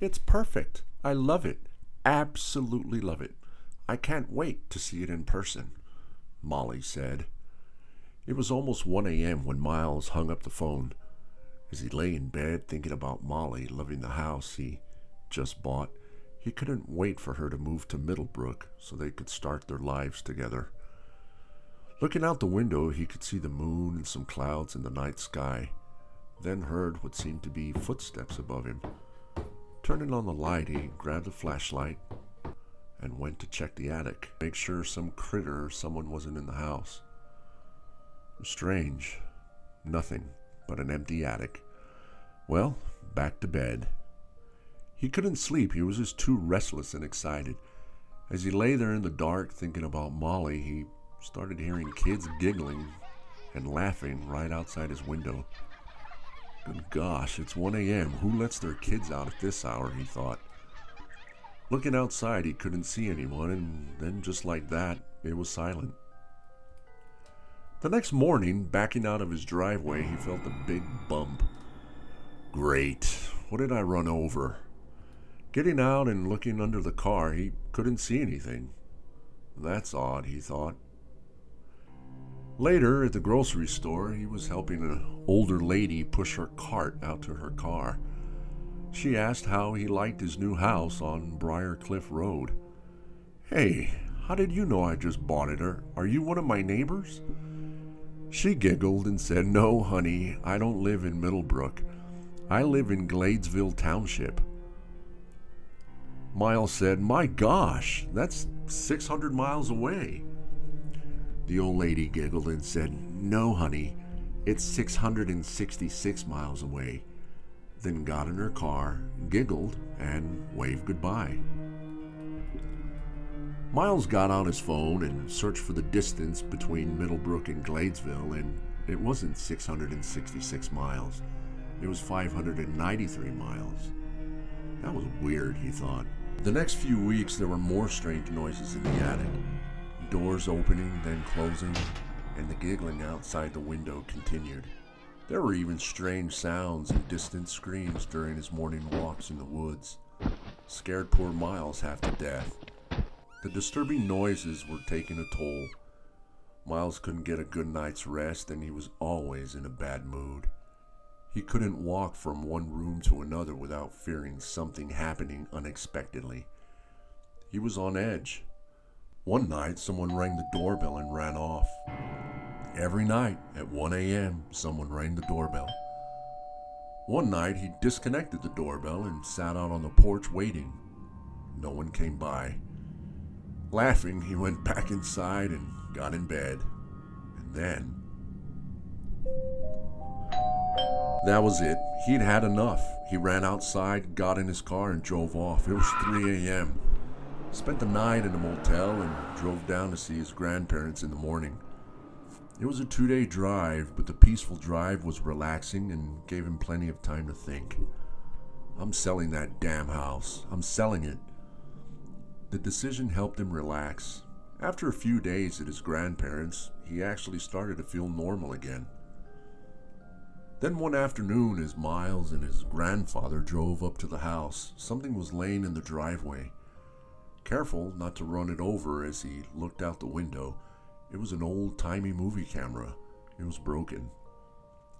It's perfect. I love it. Absolutely love it. I can't wait to see it in person, Molly said. It was almost 1 a.m. when Miles hung up the phone. As he lay in bed thinking about Molly loving the house he just bought, he couldn't wait for her to move to Middlebrook so they could start their lives together. Looking out the window, he could see the moon and some clouds in the night sky, then heard what seemed to be footsteps above him. Turning on the light, he grabbed a flashlight and went to check the attic, make sure some critter or someone wasn't in the house. Strange. Nothing but an empty attic. Well, back to bed. He couldn't sleep. He was just too restless and excited. As he lay there in the dark thinking about Molly, he started hearing kids giggling and laughing right outside his window. Good gosh, it's 1 a.m. Who lets their kids out at this hour, he thought. Looking outside, he couldn't see anyone, and then just like that, it was silent. The next morning, backing out of his driveway, he felt a big bump. Great, what did I run over? Getting out and looking under the car, he couldn't see anything. That's odd, he thought. Later, at the grocery store, he was helping an older lady push her cart out to her car. She asked how he liked his new house on Briarcliff Road. Hey, how did you know I just bought it? Are you one of my neighbors? She giggled and said, No, honey, I don't live in Middlebrook. I live in Gladesville Township. Miles said, My gosh, that's 600 miles away. The old lady giggled and said, No, honey, it's 666 miles away. Then got in her car, giggled, and waved goodbye. Miles got out his phone and searched for the distance between Middlebrook and Gladesville, and it wasn't 666 miles. It was 593 miles. That was weird, he thought. The next few weeks, there were more strange noises in the attic. Doors opening, then closing, and the giggling outside the window continued. There were even strange sounds and distant screams during his morning walks in the woods. Scared poor Miles half to death. The disturbing noises were taking a toll. Miles couldn't get a good night's rest, and he was always in a bad mood. He couldn't walk from one room to another without fearing something happening unexpectedly. He was on edge. One night, someone rang the doorbell and ran off. Every night at 1 a.m., someone rang the doorbell. One night, he disconnected the doorbell and sat out on the porch waiting. No one came by. Laughing, he went back inside and got in bed. And then... that was it. He'd had enough. He ran outside, got in his car, and drove off. It was 3 a.m. Spent the night in a motel and drove down to see his grandparents in the morning. It was a 2-day drive, but the peaceful drive was relaxing and gave him plenty of time to think. I'm selling that damn house. I'm selling it. The decision helped him relax. After a few days at his grandparents', he actually started to feel normal again. Then one afternoon, as Miles and his grandfather drove up to the house, something was laying in the driveway. Careful not to run it over as he looked out the window, it was an old-timey movie camera. It was broken.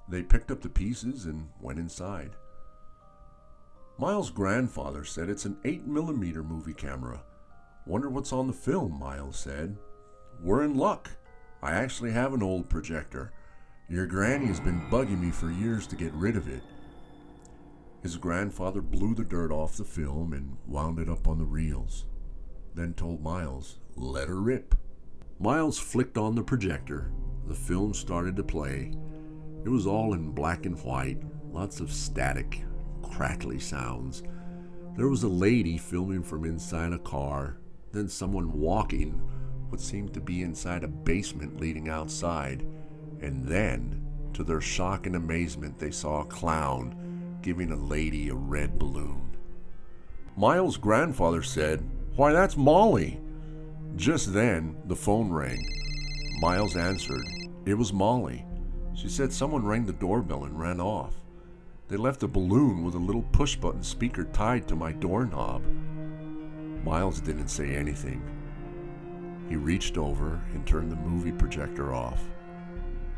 They picked up the pieces and went inside. Miles' grandfather said it's an 8mm movie camera. Wonder what's on the film, Miles said. We're in luck. I actually have an old projector. Your granny has been bugging me for years to get rid of it. His grandfather blew the dirt off the film and wound it up on the reels. Then told Miles, let her rip. Miles flicked on the projector. The film started to play. It was all in black and white, lots of static, crackly sounds. There was a lady filming from inside a car, then someone walking what seemed to be inside a basement leading outside, and then, to their shock and amazement, they saw a clown giving a lady a red balloon. Miles' grandfather said, Why, that's Molly. Just then, the phone rang. Miles answered. It was Molly. She said someone rang the doorbell and ran off. They left a balloon with a little push-button speaker tied to my doorknob. Miles didn't say anything. He reached over and turned the movie projector off.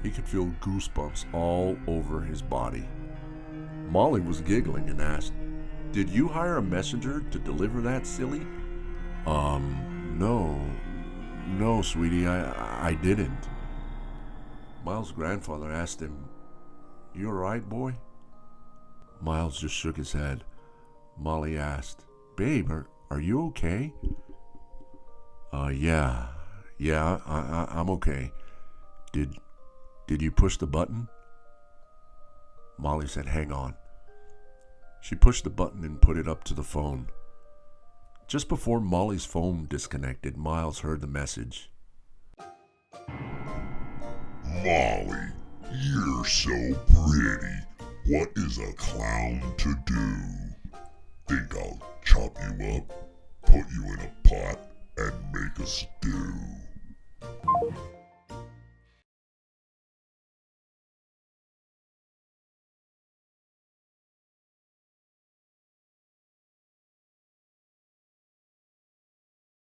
He could feel goosebumps all over his body. Molly was giggling and asked, "Did you hire a messenger to deliver that, silly?" No, sweetie, I didn't." Miles' grandfather asked him, "You all right, boy?" Miles just shook his head. Molly asked, "Babe, are you okay?" Yeah, I'm okay. Did you push the button?" Molly said, "Hang on." She pushed the button and put it up to the phone. Just before Molly's phone disconnected, Miles heard the message. "Molly, you're so pretty. What is a clown to do? Think I'll chop you up, put you in a pot, and make a stew."